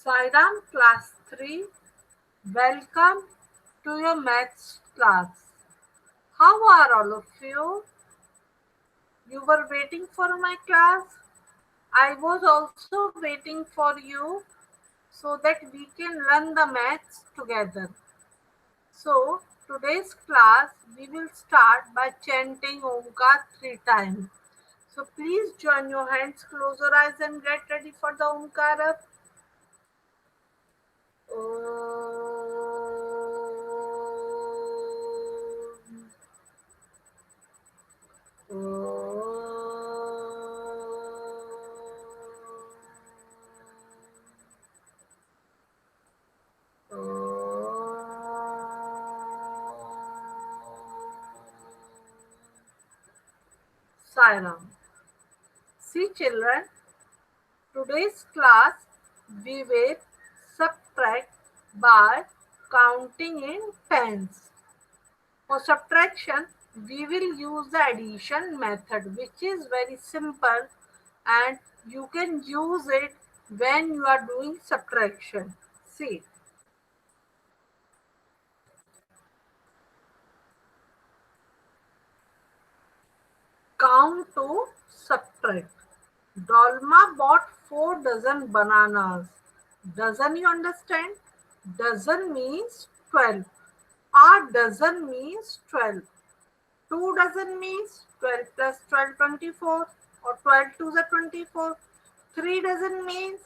Sairam class 3, welcome to your maths class. How are all of you? You were waiting for my class. I was also waiting for you so that we can learn the maths together. So, today's class we will start by chanting Omkar 3 times. So, please join your hands, close your eyes, and get ready for the Omkara. Sairam. See children, today's class we will subtract by counting in tens. For subtraction, we will use the addition method, which is very simple and you can use it when you are doing subtraction. See, count to subtract. Dolma bought 4 dozen bananas. Dozen, you understand? Dozen means 12. A dozen means 12. 2 dozen means 12 plus 12, 24, or 12 to the 24. 3 dozen means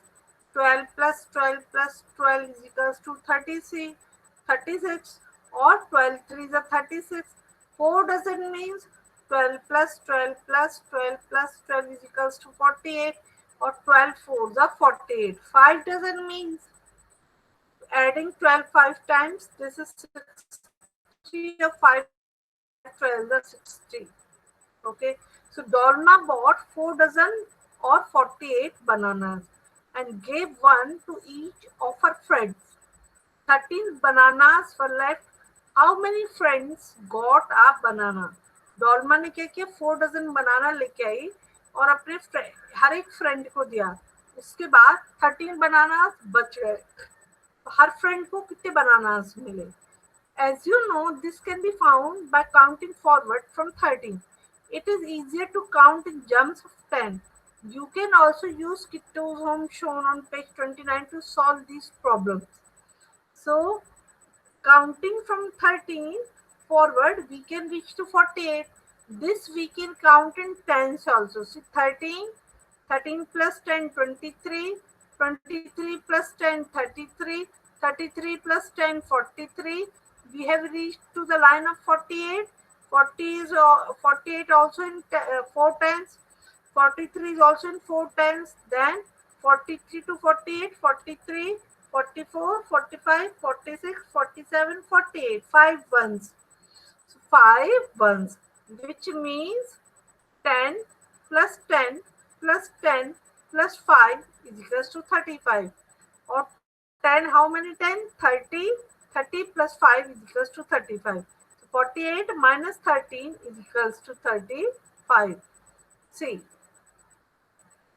12 plus 12 plus 12 is equals to 36, or 12 3 is a 36. 4 dozen means 12 plus 12 plus 12 plus 12 is equals to 48, or 12 4 is a 48. 5 dozen means adding 12 5 times, this is 60, or 5 12 is 60. Okay, so Dorna bought 4 dozen or 48 bananas and gave one to each of her friends. 13 bananas were left. How many friends got a banana? डॉल्मा ने क्या किया, 4 dozen बनाना लेके आई और अपने हर एक friend को दिया. उसके बाद 13 बनानास बच गए. हर फ्रेंड को कितने बनानास मिले? As you know, this can be found by counting forward from 13. It is easier to count in jumps of 10. You can also use Kitto's home shown on page 29 to solve these problems. So, counting from 13 forward, we can reach to 48. This we can count in tens also. So, 13, 13 plus 10, 23, 23 plus 10, 33, 33 plus 10, 43. We have reached to the line of 48. 40 is 48 also in 4 tens. 43 is also in 4 tens. Then 43 to 48, 43, 44, 45, 46, 47, 48. 5 ones. So 5 ones, which means 10 plus 10 plus 10 plus 5 is equals to 35. Or 10, how many 10? 30. 30 plus 5 is equals to 35. So 48 minus 13 is equals to 35. See.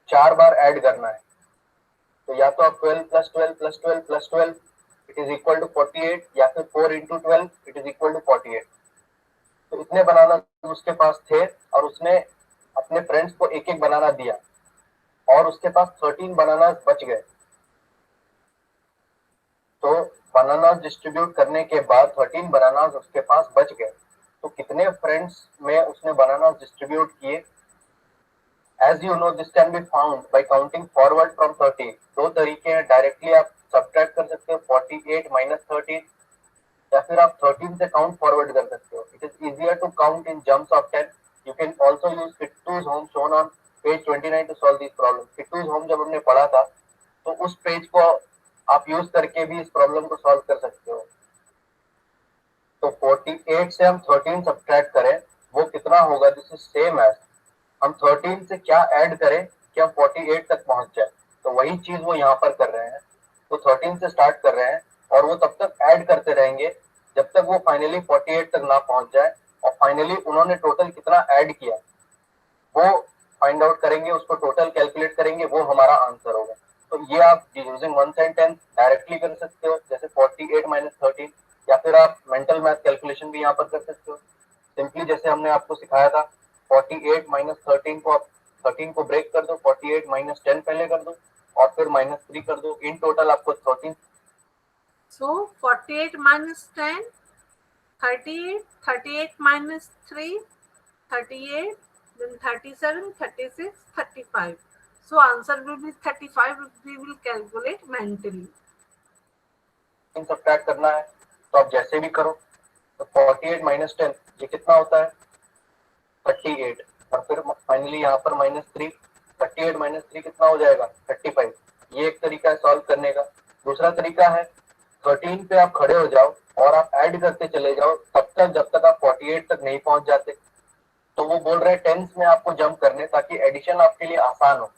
4 बार add करना है, तो या तो आप 12 plus 12 plus 12 plus 12 it is equal to 48, या फिर 4 into 12 it is equal to 48. तो इतने बनाना उसके पास थे और उसने अपने फ्रेंड्स को एक एक बनाना दिया और उसके पास 13 बनाना बच गए. तो बनाना डिस्ट्रीब्यूट करने के बाद 13 बनाना उसके पास बच गए. तो कितने फ्रेंड्स में उसने बनाना डिस्ट्रीब्यूट किए? As you know, this can be found by counting forward from 13. दो तरीके हैं, डायरेक्टली आप सब्ट्रैक्ट कर सकते हो 48 minus 13, या फिर आप 13 से काउंट फॉरवर्ड कर सकते हो. It is easier to count in jumps of 10. You can also use Kittu's home shown on page 29 to solve these problems. Kittu's home जब हमने पढ़ा था तो उस पेज को आप यूज करके भी इस प्रॉब्लम को सॉल्व कर सकते हो. तो 48 से हम 13 सब्ट्रैक्ट करें, वो कितना होगा? दिस इज सेम एज हम 13 से क्या ऐड करें कि हम 48 तक पहुंच जाए. तो वही चीज वो यहाँ पर कर रहे हैं. वो 13 से स्टार्ट कर रहे हैं और वो तब तक ऐड करते रहेंगे जब तक वो फाइनली 48 तक ना पहुंच जाए. और फाइनली उन्होंने टोटल कितना ऐड किया वो फाइंड आउट करेंगे, उसको टोटल कैलकुलेट करेंगे, वो हमारा आंसर होगा. तो ये आप यूजिंग 1 and 10 डायरेक्टली कर सकते हो, जैसे 48 माइनस 13, या फिर आप मेंटल मैथ कैलकुलेशन भी यहाँ पर कर सकते हो। सिंपली जैसे हमने आपको सिखाया था, 48 माइनस 13 को आप 13 को ब्रेक कर दो, 48 माइनस 10 पहले कर दो और फिर माइनस 3 कर दो, इन टोटल आपको 13। So 48 minus 10, 38, 38 minus 3, 38, then 37, 36, 35. So answer will be 35 if we will calculate mentally. In subtract करना है तो आप जैसे भी करो। तो 48 माइनस 10 ये कितना होता है, 38, और फिर फाइनली यहाँ पर माइनस 3, 38 माइनस 3 कितना हो जाएगा, 35। ये एक तरीका है सॉल्व करने का। दूसरा तरीका है 13 पे आप खड़े हो जाओ और आप ऐड करते चले जाओ तब तक जब तक आप 48 तक नहीं पहुंच जाते। तो वो बोल रहे हैं टेंस में आपको जंप करने, ताकि एडिशन आपके लिए आसान हो।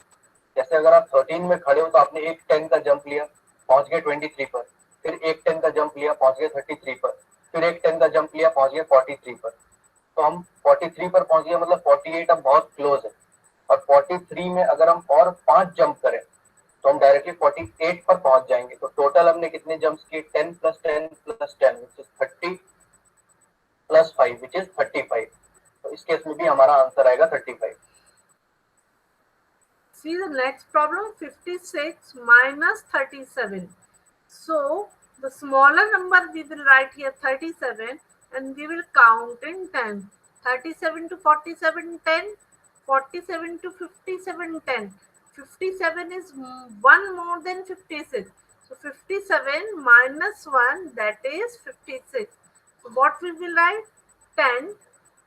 जैसे अगर आप 13 में खड़े हो तो आपने एक 10 का जंप लिया, पहुंच गए 23 पर, फिर एक 10 का जंप लिया, पहुंच गए 33 पर, फिर एक 10 का जंप लिया, पहुंच गए 43 पर। तो हम 43 पर पहुंच गए, मतलब 48 अब बहुत क्लोज है। और 43 में अगर हम और 5 जंप करें तो हम डायरेक्टली 48 पर पहुंच जाएंगे। तो टोटल हमने कितने जंप्स किए, 10 plus 10 plus 10 which is 30 plus 5 which is 35। तो इस केस में भी हमारा आंसर आएगा 35। See the next problem, 56 minus 37. So the smaller number we will write here 37 and we will count in 10. 37 to 47, 10. 47 to 57, 10. 57 is 1 more than 56. So 57 minus 1, that is 56. So what we will write? 10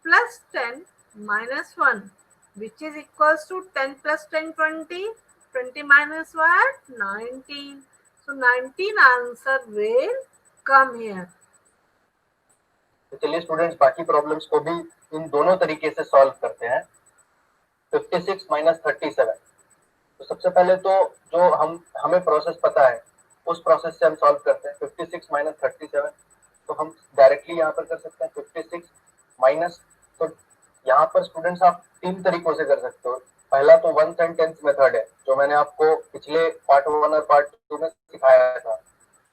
plus 10 minus 1, which is equals to 10 plus 10, 20. 20 minus what? 19. So 19 answer will come here. तो चलिए students बाकी problems को भी इन दोनों तरीके से solve करते हैं। 56 माइनस 37, तो सबसे पहले तो जो हमें प्रोसेस पता है उस प्रोसेस से हम सॉल्व करते हैं। 56 माइनस 37 तो हम डायरेक्टली यहाँ पर कर सकते हैं। 56 माइनस, तो यहाँ पर स्टूडेंट्स आप 3 तरीकों से कर सकते हो। पहला तो 1 and 10 मेथड है, जो मैंने आपको पिछले पार्ट 1 और पार्ट 2 में सिखाया था।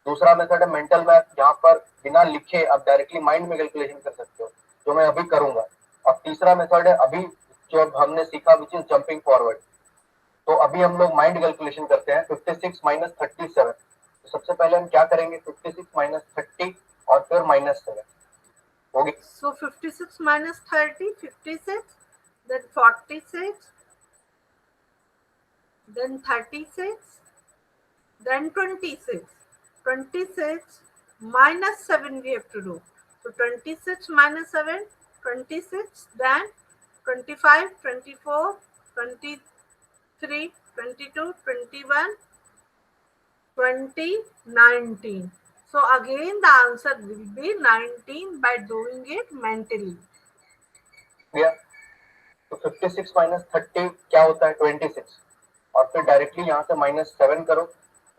दूसरा मेथड है मेंटल मैथ, यहाँ पर बिना लिखे आप डायरेक्टली माइंड में कैलकुलेशन कर सकते हो, जो मैं अभी करूंगा। और तीसरा मेथड है अभी जो हमने सीखा, विच इज जंपिंग फॉरवर्ड। तो अभी हम लोग माइंड कैलकुलेशन करते हैं। 56 माइनस 37, तो सबसे पहले हम क्या करेंगे, 56 माइनस 30 और फिर माइनस 7 होगी। So 56 minus 30, 56, then 46, then 36, then 26. 26 minus 7 we have to do. So 26 minus 7, 26, then 25, 24, 23, 22, 21, 20, 19. So again the answer will be 19 by doing it mentally. Clear? तो 56 माइनस 30 क्या होता है, 26, और फिर डायरेक्टली यहाँ से माइनस 7 करो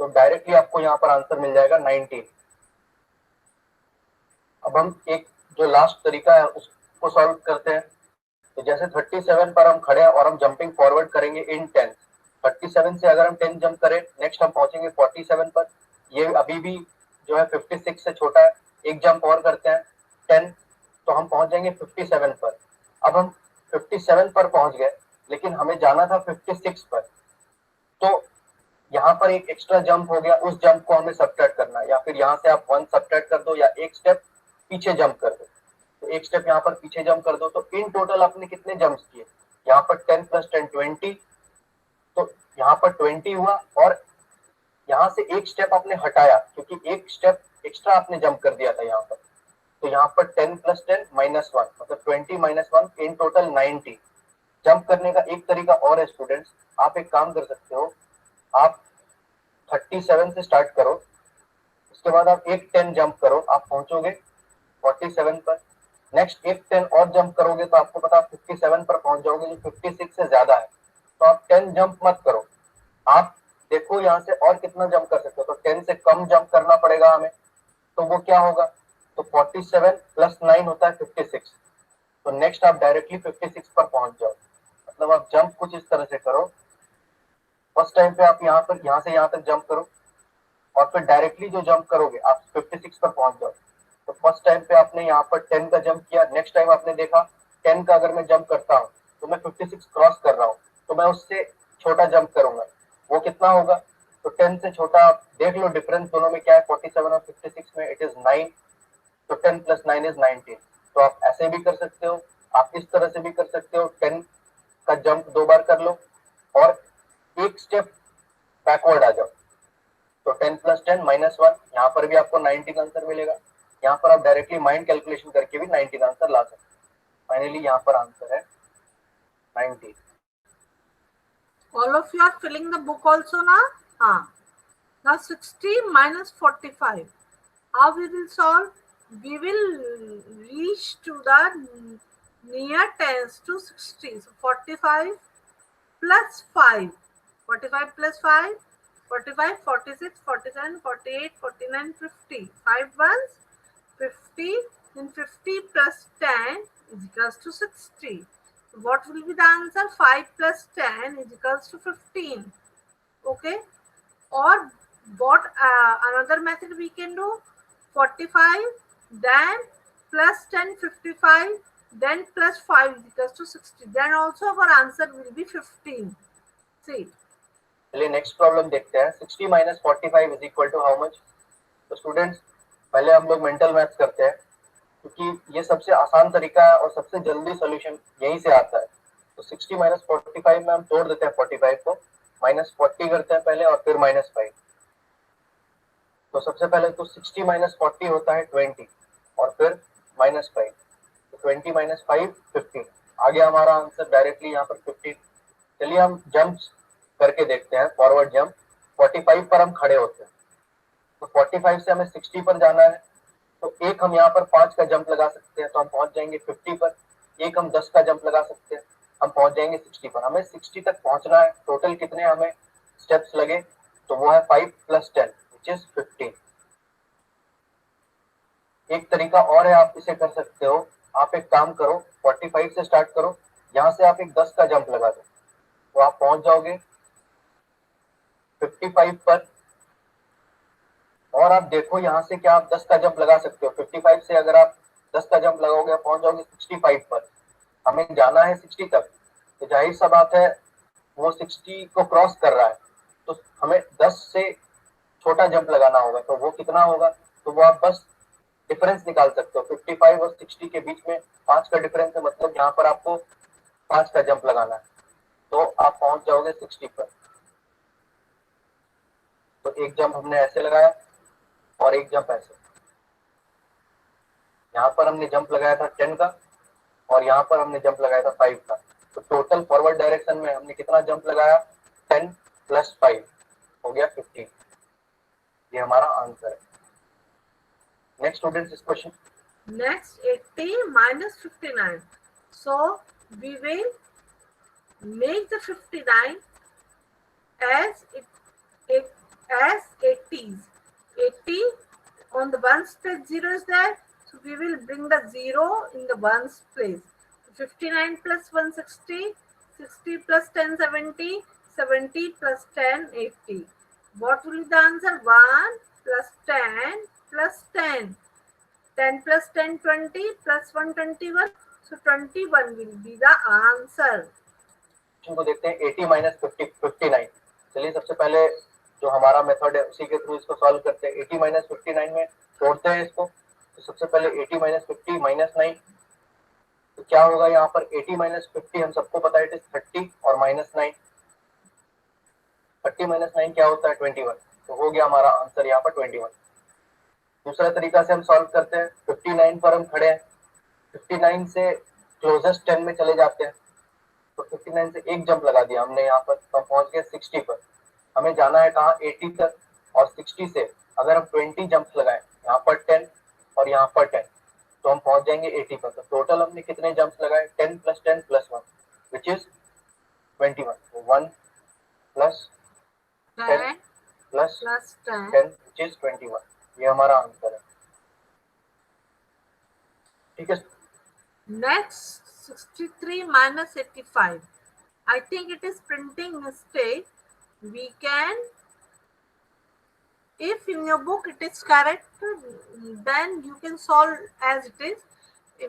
तो डायरेक्टली आपको यहाँ पर आंसर मिल जाएगा 19। अब हम एक जो लास्ट तरीका है उसको सॉल्व करते हैं। तो जैसे 37 पर हम खड़े हैं और हम जंपिंग फॉरवर्ड करेंगे इन 10। 37 से अगर हम 10 जंप करें, नेक्स्ट हम पहुंचेंगे 47 पर। ये अभी भी जो है 56 से छोटा है, एक जंप और करते हैं 10, तो हम पहुंच जाएंगे 57 पर। अब हम 57 पर पहुंच गए, लेकिन हमें जाना था 56 पर। तो यहाँ पर एक एक्स्ट्रा जंप हो गया, उस जंप को हमें सब्ट्रैक्ट करना है, या फिर यहाँ से आप 1 सब्ट्रैक्ट कर दो या एक स्टेप पीछे जंप कर दो। तो एक स्टेप यहाँ पर पीछे जंप कर दो, तो इन टोटल आपने कितने जंप्स किए, यहाँ पर 10 प्लस 10 20, तो यहाँ पर 20 हुआ। और यहाँ से एक स्टेप आपने हटाया क्योंकि एक स्टेप एक्स्ट्रा आपने जंप कर दिया था यहाँ पर। तो यहाँ पर 10 प्लस 10 माइनस 1, मतलब 20 माइनस 1, इन टोटल 90। जंप करने का एक तरीका और है स्टूडेंट्स, आप एक काम कर सकते हो, आप 37 से स्टार्ट करो, उसके बाद आप एक 10 जंप करो, आप पहुंचोगे 47 पर। नेक्स्ट एक 10 और जंप करोगे तो आपको पता 57 पर पहुंच जाओगे, जो 56 से ज्यादा है। तो आप 10 जंप मत करो, आप देखो यहाँ से और कितना जंप कर सकते हो। तो 10 से कम जंप करना पड़ेगा हमें, तो वो क्या होगा, तो 47 प्लस 9 होता है 56। तो नेक्स्ट आप डायरेक्टली 56 पर पहुंच जाओ। मतलब आप जंप कुछ इस तरह से करो, फर्स्ट टाइम पे आप यहाँ से यहाँ तक जंप करो और फिर डायरेक्टली जो जंप करोगे आप 56 पर पहुंच जाओ। तो फर्स्ट टाइम पे आपने यहाँ पर 10 का जंप किया, नेक्स्ट टाइम आपने देखा 10 का अगर मैं जंप करता हूँ तो मैं 56 क्रॉस कर रहा हूँ, तो मैं उससे छोटा जंप करूंगा, वो कितना होगा? तो 10 से छोटा आप देख लो डिफरेंस दोनों में क्या है, 47 और 56 में इट इज 9, तो 10 प्लस 9 इज 19। तो आप ऐसे भी कर सकते हो, आप इस तरह से भी कर सकते हो, 10 का जंप 2 बार कर लो और एक स्टेप बैकवर्ड आ जाओ। तो 10 प्लस 10 -1, यहाँ पर भी आपको 90 का आंसर मिलेगा। यहाँ पर आप डायरेक्टली माइंड कैलकुलेशन करके भी 90 का आंसर ला सकते हैं। फाइनली यहाँ पर आंसर है 90। All of you are filling the book also now? Now 60 minus 45. How we will solve? We will reach to the near tens to 60. So 45 plus 5. 45 plus 5. 45, 46, 47, 48, 49, 50. 5 ones, 50. Then 50 plus 10 is equals to 60. What will be the answer? 5 plus 10 is equals to 15. Okay. Or what another method we can do? 45, then plus 10, 55, then plus 5 is equals to 60. Then also our answer will be 15. See. चलिए next problem देखते हैं। 60 minus 45 is equal to how much? तो students पहले हम लोग mental maths करते हैं, क्योंकि ये सबसे आसान तरीका है और सबसे जल्दी सॉल्यूशन यहीं से आता है। तो 60 minus 45 में हम तोड़ देते हैं 45 को, -40 करते हैं पहले और फिर -5। तो सबसे पहले तो 60 minus 40 होता है 20 और फिर -5, तो 20 minus 5 15। आ गया हमारा आंसर डायरेक्टली यहाँ पर 15। चलिए हम जंप करके देखते हैं, फॉरवर्ड जंप। 45 पर हम खड़े होते हैं, तो 45 से हमें 60 पर जाना है, तो एक हम यहाँ पर 5 का जंप लगा सकते हैं तो हम पहुंच जाएंगे 50 पर। एक हम 10 का जंप लगा सकते हैं, हम पहुंच जाएंगे 60 पर। हमें 60 तक पहुंचना है। टोटल कितने हमें स्टेप्स लगे? तो वो है 5 plus 10 which is 15। एक तरीका और है, आप इसे कर सकते हो। आप एक काम करो, 45 से स्टार्ट करो, यहाँ से आप एक 10 का जंप लगा दो, तो आप पहुंच जाओगे 55 पर। और आप देखो यहाँ से क्या आप 10 का जंप लगा सकते हो। 55 से अगर आप 10 का जंप लगाओगे आप पहुंच जाओगे 65 पर। हमें जाना है 60 तक, तो जाहिर सा बात है वो 60 को क्रॉस कर रहा है, तो हमें 10 से छोटा जंप लगाना होगा। तो वो कितना होगा? तो वो आप बस डिफरेंस निकाल सकते हो। 55 और 60 के बीच में 5 का डिफरेंस है, मतलब यहाँ पर आपको 5 का जंप लगाना है, तो आप पहुंच जाओगे 60 पर। तो एक जंप हमने ऐसे लगाया और एक जंप ऐसे। यहाँ पर हमने जंप लगाया था 10 का और यहाँ पर हमने जंप लगाया था 5 का। तो टोटल फॉरवर्ड डायरेक्शन में हमने कितना जंप लगाया? 10 plus 5 हो गया 15। ये हमारा आंसर है। नेक्स्ट स्टूडेंट्स इस question. Next 80 minus 59. So we will make the 59 as it as 80s. 80 on the ones place 0 is there, so we will bring the 0 in the ones place. 59 plus 160, 60 plus 10 70, 70 plus 10 80. What will be the answer? 1 plus 10 plus 10. 10 plus 10 20 plus 1 21. So 21 will be the answer. को देखते हैं 80 minus 59। चलिए सबसे पहले जो हमारा method है उसी के थ्रू इसको सॉल्व करते हैं। 80 minus 59 में तोड़ते हैं इसको। तो सबसे पहले 80 minus 50 -9, तो क्या होगा यहाँ पर? 80 minus 50 हम सबको पता है इट इज 30 और -9। 30 minus 9 क्या होता है? 21। तो हो गया हमारा आंसर यहाँ पर 21। दूसरा तरीका से हम सॉल्व करते हैं। 59 पर हम खड़े हैं, 59 से क्लोजेस्ट 10 में चले जाते हैं, तो 59 से एक जंप लगा दिया हमने यहाँ पर, तो हम पहुंच गए 60 पर। हमें जाना है कहाँ? 80 तक। और 60 से अगर हम 20 जंप्स लगाएं, यहाँ पर 10 और यहाँ पर 10, तो हम पहुंच जाएंगे 80 पर। तो टोटल हमने कितने जंप्स लगाए? 10 plus 10 plus 1 विच इज 21। तो 1 plus 10 10 plus plus 10. 10 which is 21। ये हमारा आंसर है। ठीक है। Next 63 minus 85. I think it is printing mistake. we can, if in your book it is correct, then you can solve as it is.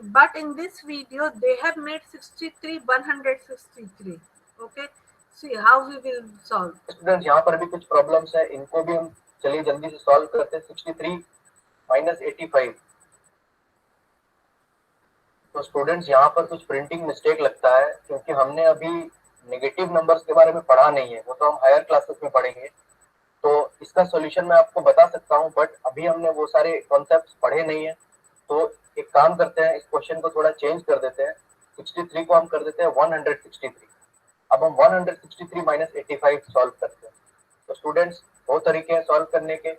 But in this video they have made 63 163. Okay, see how we will solve. Students यहाँ पर भी कुछ problems है, इनको भी हम चलिए जल्दी से सॉल्व करते हैं। 63 माइनस 85। तो स्टूडेंट्स यहाँ पर कुछ प्रिंटिंग मिस्टेक लगता है, क्योंकि हमने अभी नेगेटिव नंबर्स के बारे में पढ़ा नहीं है, वो तो हम हायर क्लासेस में पढ़ेंगे। तो इसका सॉल्यूशन मैं आपको बता सकता हूँ, बट अभी हमने वो सारे कॉन्सेप्ट्स पढ़े नहीं है। तो एक काम करते हैं, इस क्वेश्चन को थोड़ा चेंज कर देते हैं। 63 को हम कर देते हैं 163। अब हम 163 माइनस 85 सॉल्व करते हैं। तो स्टूडेंट्स दो तरीके हैं सॉल्व करने के,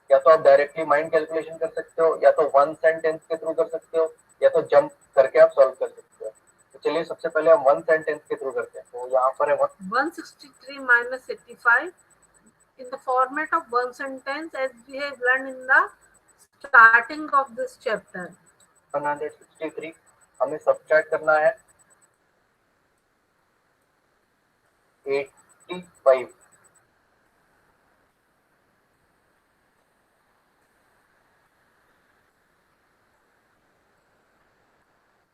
या तो आप डायरेक्टली माइंड कैलकुलेशन कर सकते हो, या तो वन सेंटेंस के थ्रू कर सकते हो, या तो जंप करके आप सॉल्व कर सकते हो। तो चलिए सबसे पहले हम वन सेंटेंस के थ्रू करते हैं। तो यहाँ पर है 163 minus 85 in the format of one sentence as we have learned in the starting of this chapter. 163 हमें सब्ट्रैक्ट करना है 85।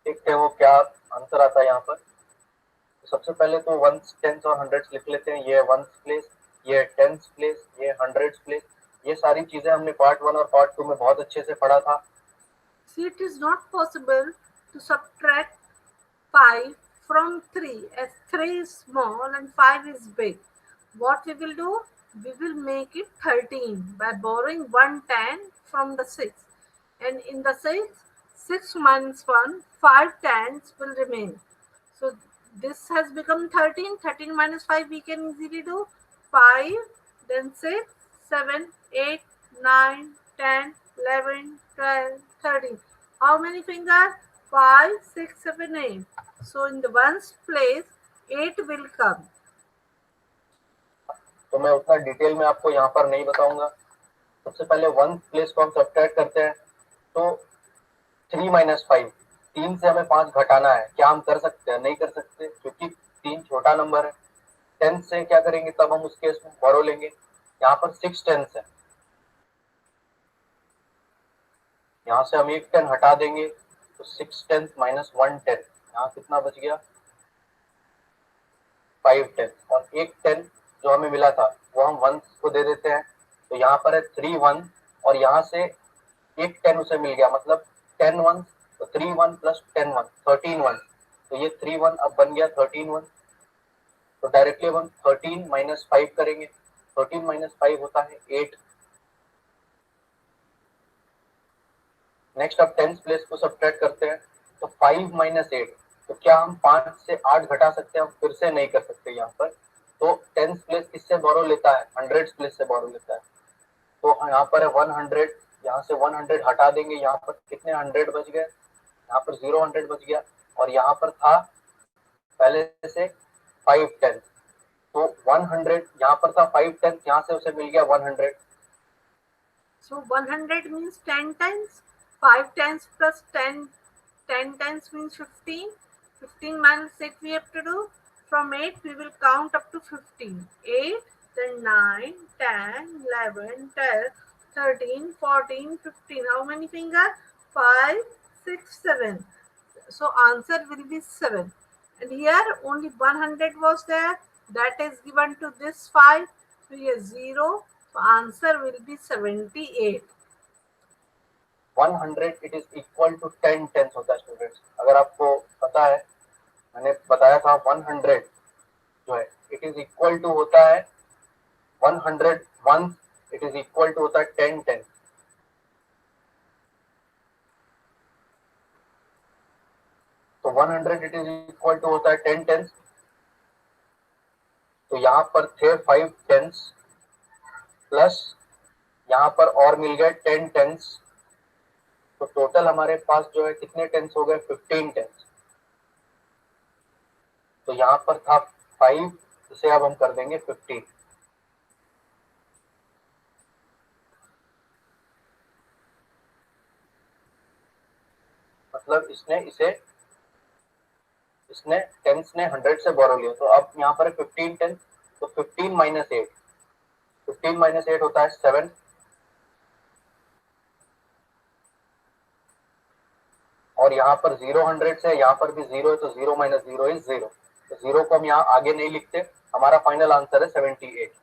देखते हैं वो क्या आंसर आता है यहाँ पर। तो सबसे पहले तो वंस, टेंस और हंड्रेड्स लिख लेते हैं। ये वंस प्लेस, ये टेंस प्लेस, ये हंड्रेड्स प्लेस। ये सारी चीजें हमने पार्ट 1 और पार्ट 2 में बहुत अच्छे से पढ़ा था। See, it is not possible to subtract 5 from 3 as 3 is small and 5 is big. What we will do? We will make it 13 by borrowing 1 10 from the 6. And in the 6, 6 minus 1, 5 tens will remain. So this has become 13. 13 minus 5 we can easily do. 5, then 6, 7, 8, 9, 10, 11, 12, 13. How many fingers? 5, 6, 7, 8. So in the ones place, 8 will come. तो मैं उतना detail में आपको यहाँ पर नहीं बताऊंगा। सबसे पहले वन प्लेस को हम सब्ट्रैक्ट करते हैं। तो 3 माइनस 5, 3 से हमें 5 घटाना है। क्या हम कर सकते हैं? नहीं कर सकते, क्योंकि 3 छोटा नंबर है। 10 से क्या करेंगे? तब हम उस केस में बॉरो लेंगे। यहाँ पर 6 टेंस है, यहाँ से हम एक 10 हटा देंगे, तो 6 टेंस माइनस 1 10। यहाँ कितना बच गया? 5 10। और एक 10 जो हमें मिला था वो हम 1 को दे देते हैं। तो यहाँ पर है 3 1, और यहाँ से एक 10 उसे मिल गया, मतलब 10 1। तो 3 1 प्लस 10 1, 13 1। तो ये 3 1 अब बन गया 13 1। तो डायरेक्टली हम 13 माइनस 5 करेंगे। 13 माइनस 5 होता है 8। नेक्स्ट अब टेंस प्लेस को सब्ट्रैक्ट करते हैं। तो 5 माइनस 8, तो क्या हम 5 से 8 घटा सकते हैं? हम फिर से नहीं कर सकते यहाँ पर। तो टेंस प्लेस किससे बोरो लेता है? हंड्रेड्स प्लेस से बोरो लेता है। तो यहाँ पर है 100, यहाँ से 100 हटा देंगे। यहाँ पर कितने 100 बच गए? यहाँ पर 0 100 बच गया, और यहाँ पर था पहले से 5 10। तो 100 यहाँ पर था 5 10, यहाँ से उसे मिल गया 100। So 100 means 10 times. 5 times plus 10, 10 times means 15. 15 minus 6 we have to do. From 8 we will count up to 15. 8, then 9, 10, 11, 12, 13, 14, 15. How many fingers? 5, 6, 7. So answer will be 7. And here only 100 was there. That is given to this 5. So here 0. So answer will be 78. 100 it is equal to 10 tens होता है students. अगर आपको पता है, मैंने बताया था 100 जो है इट इज इक्वल टू होता है 100 1, इट इज इक्वल टू होता है 10 टेंस। तो 100 इट इज इक्वल टू होता है 10 टेंस। तो यहाँ पर थे 5 टेंस, प्लस यहाँ पर और मिल गए 10 टेंस। तो टोटल हमारे पास जो है कितने टेंस हो गए? 15 टेंस। तो यहाँ पर था 5, इसे अब हम कर देंगे 15। मतलब इसने टेंस ने 100 से बोरो लिया। तो अब यहाँ पर 15 टेंस, तो 15 माइनस 8, 15 माइनस 8 होता है 7, और यहाँ पर 0 100 से, यहाँ पर भी 0 है, तो 0 माइनस 0 इज 0। तो 0 को हम यहाँ आगे नहीं लिखते, हमारा फाइनल आंसर है 78।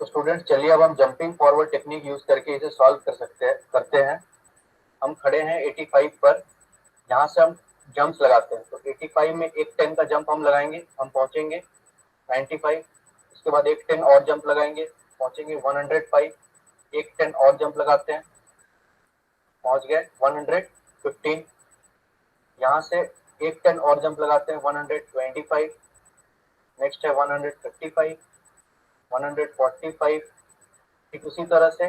तो स्टूडेंट्स चलिए अब हम जंपिंग फॉरवर्ड टेक्निक यूज करके इसे सॉल्व करते हैं। हम खड़े हैं 85 पर, यहाँ से हम जंप्स लगाते हैं। तो 85 में एक 10 का जंप हम लगाएंगे, हम पहुंचेंगे 95। उसके बाद एक 10 और जंप लगाएंगे, पहुंचेंगे 105। एक 10 और जंप लगाते हैं, पहुंच गए 115। यहाँ से एक 10 और जंप लगाते हैं 125। नेक्स्ट है 155, 145। ठीक उसी तरह से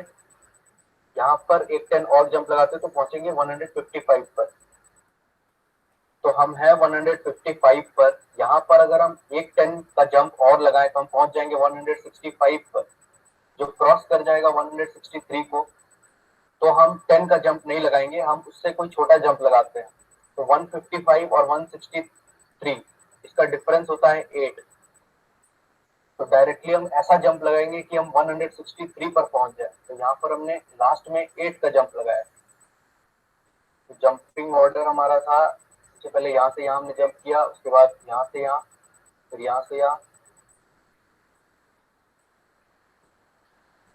यहाँ पर एक 10 और जंप लगाते हैं तो पहुंचेंगे 155 पर। तो हम है 155 पर। यहाँ पर अगर हम एक 10 का जंप और लगाएं तो हम पहुंच जाएंगे 165 पर, जो क्रॉस कर जाएगा 163 को। तो हम 10 का जंप नहीं लगाएंगे, हम उससे कोई छोटा जंप लगाते हैं। तो 155 और 163 इसका डिफरेंस होता है 8। तो डायरेक्टली हम ऐसा जंप लगाएंगे कि हम 163 पर पहुंच जाए। तो यहाँ पर हमने लास्ट में 8 का जंप लगाया। तो जंपिंग ऑर्डर हमारा था, सबसे पहले यहाँ से यहाँ हमने जंप किया, उसके बाद यहाँ से यहाँ, फिर यहाँ से यहाँ,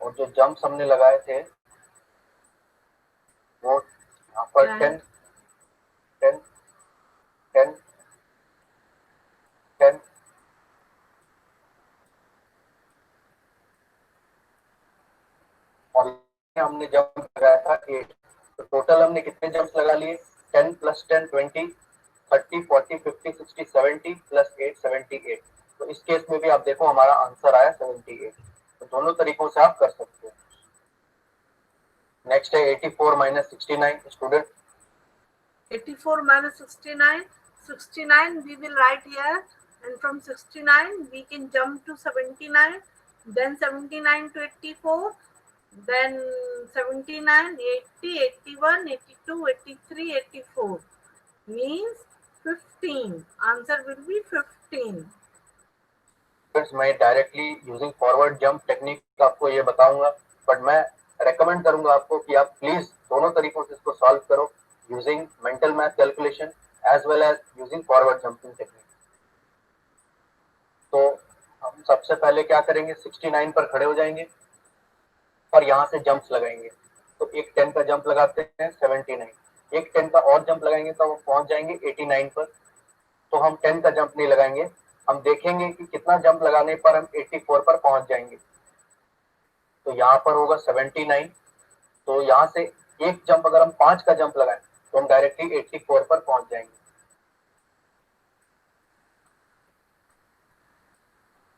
और जो जंप्स हमने लगाए थे वो यहाँ पर 10 10 10 10, और हमने जंप लगाया था 8। तो टोटल हमने कितने जंप्स लगा लिए? 10 प्लस 10 20, 30 40 50 60 70 प्लस 8 78। तो इस केस में भी आप देखो हमारा आंसर आया 78। तो दोनों तरीकों से आप कर सकते हो। नेक्स्ट है 84 minus 69। Student 84 minus 69. 69 we will write here, and from 69 we can jump to 79, then 79 to 84, then 79, 80, 81, 82, 83, 84. Means 15. Answer will be 15. मैं directly using forward jump technique आपको ये बताऊंगा, बट मैं रेकमेंड करूंगा आपको कि आप प्लीज दोनों तरीकों से इसको सॉल्व करो, using mental math calculation as well as using forward jumping technique. तो हम सबसे पहले क्या करेंगे, 69 पर खड़े हो जाएंगे और यहाँ से जंप्स लगाएंगे। तो एक 10 का जंप लगाते हैं 79, एक 10 का और जंप लगाएंगे तो वो पहुंच जाएंगे 89 पर। तो हम 10 का जंप नहीं लगाएंगे, हम देखेंगे कि कितना जंप लगाने पर हम 84 पर पहुंच जाएंगे। तो यहाँ पर होगा 79। तो यहाँ से एक जंप अगर हम 5 का जंप लगाएं तो हम डायरेक्टली 84 पर पहुंच जाएंगे।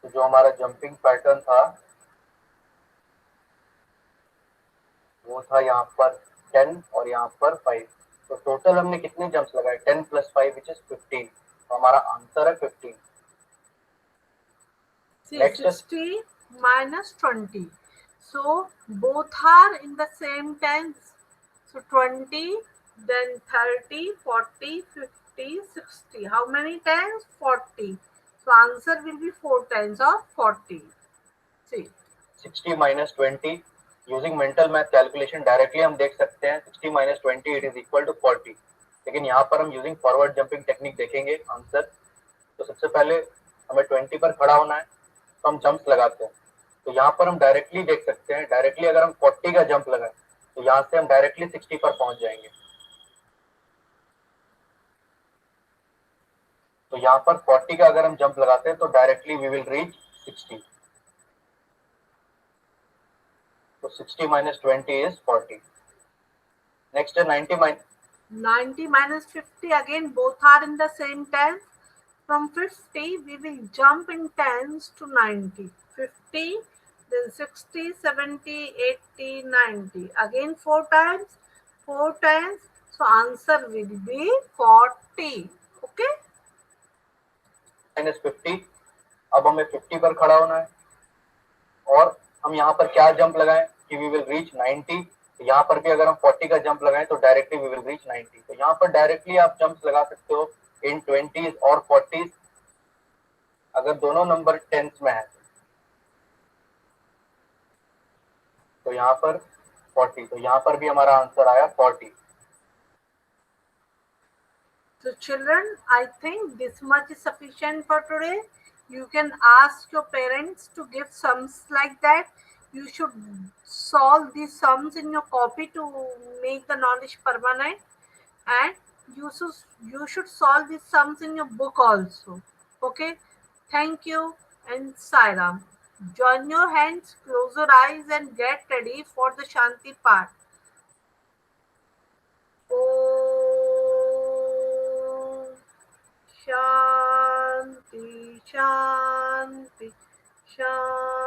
तो जो हमारा जंपिंग पैटर्न था वो था यहाँ पर 10 और यहाँ पर 5। तो टोटल हमने कितने जंप्स लगाए? 10 प्लस 5 विच इज 15। तो हमारा आंसर है 15। See, next 60 minus 20. So both are in the same tens. So 20, then 30, 40, 50, 60. How many times? 40. So answer will be 4 times of 40. See. 60 minus 20 using mental math calculation directly हम देख सकते हैं 60 minus 20 it is equal to 40। लेकिन यहाँ पर हम using forward jumping technique देखेंगे answer. तो सबसे पहले हमें 20 पर खड़ा होना है, तो हम जंप्स लगाते हैं। तो यहाँ पर हम डायरेक्टली देख सकते हैं, डायरेक्टली अगर हम 40 का जंप लगाएं तो यहाँ से हम डायरेक्टली 60 पर पहुंच जाएंगे। तो यहाँ पर 40 का अगर हम जंप लगाते हैं तो डायरेक्टली वी विल रीच 60। तो 60 minus 20 is 40. Next है 90 minus 50. Again, both are in the same tens. From 50, we will jump in tens to 90. 50, then 60, 70, 80, 90. Again 4 times, 4 times. So answer will be 40. Okay? minus 50। अब हमें 50 पर खड़ा होना है और हम यहाँ पर क्या जंप लगाएं कि वी विल रीच 90। तो यहाँ पर भी अगर हम 40 का जंप लगाएं तो डायरेक्टली वी विल रीच 90। तो यहाँ पर डायरेक्टली आप जंप्स लगा सकते हो इन 20s और 40s अगर दोनों नंबर टेंस में है। तो यहाँ पर 40, तो यहाँ पर भी हमारा आंसर आया 40. So children, I think this much is sufficient for today. You can ask your parents to give sums like that. You should solve these sums in your copy to make the knowledge permanent, and you should solve these sums in your book also. Okay? Thank you and Sairam. Join your hands, close your eyes and get ready for the Shanti part. Om Shanti, Shanti, Shanti.